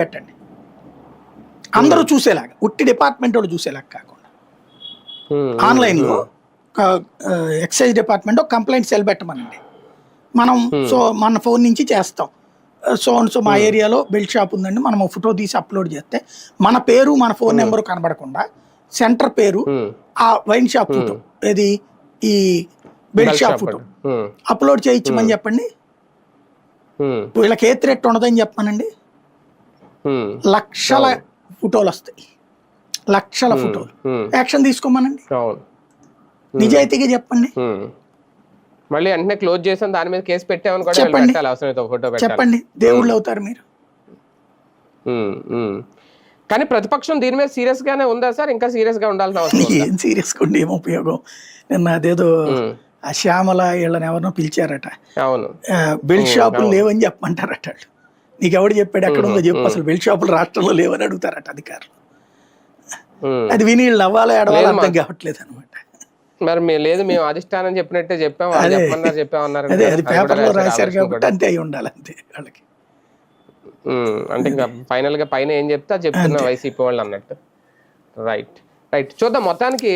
పెట్టండి, అందరూ చూసేలాగా, ఉట్టి డిపార్ట్మెంట్ వాళ్ళు చూసేలాగా కాకుండా ఆన్లైన్లో ఎక్సైజ్ డిపార్ట్మెంట్ కంప్లైంట్ సెల్ పెట్టమనండి. మనం సో మన ఫోన్ నుంచి చేస్తాం, సో మా ఏరియాలో బెల్ట్ షాప్ ఉందండి, మనం ఫోటో తీసి అప్లోడ్ చేస్తే మన పేరు మన ఫోన్ నెంబర్ కనబడకుండా సెంటర్ పేరు ఆ వైన్ షాప్ ఫోటో, ఏది ఈ బెల్ట్ షాప్ ఫోటో అప్లోడ్ చేయించమని చెప్పండి. వీళ్ళకి ఏ థ్రెట్ ఉండదని చెప్పానండి. లక్షల ఫోటోలు వస్తాయి, లక్షల ఫోటోలు, యాక్షన్ తీసుకోమనండి. నిజాయితీగా చెప్పండి. మళ్ళీ వెంటనే క్లోజ్ చేసాం, దాని మీద కేసు పెట్టామని కూడా చెప్పండి, ఫోటో చెప్పండి, దేవుళ్ళు అవుతారు మీరు. కానీ ప్రతిపక్షం దీని మీద సీరియస్ గానే ఉందా సార్? ఇంకా సీరియస్ గా ఉండాల్సిన అవసరం ఉందా? ఏం సీరియస్ గా ఉండి ఏం ఉపయోగం? నిన్న అదేదో ఆ శ్యామల వీళ్ళని ఎవరినో పిలిచారట, అవును బెల్ట్ షాపులు లేవని చెప్పమంటారట. వాళ్ళు నీకు ఎవడు చెప్పాడు, ఎక్కడ ఉందో చెప్పు, అసలు బెల్ట్ షాపులు రాష్ట్రంలో లేవని అడుగుతారట అధికారులు. అది విని వీళ్ళు నవ్వాలో ఏడవాలో అర్థం కావట్లేదు అనమాట. మరి లేదు, మేము అధిష్టానం చెప్పినట్టే చెప్పాము, చెప్పామన్నారు. అదే అది పేపర్లో రాశారు కాబట్టి అంతే అయి ఉండాలి, అంతే వాళ్ళకి. అంటే ఇంకా ఫైనల్ గా పైన ఏం చెప్తే చెప్తున్నా వైసీపీ వాళ్ళు అన్నట్టు. రైట్ రైట్, చూద్దాం. మొత్తానికి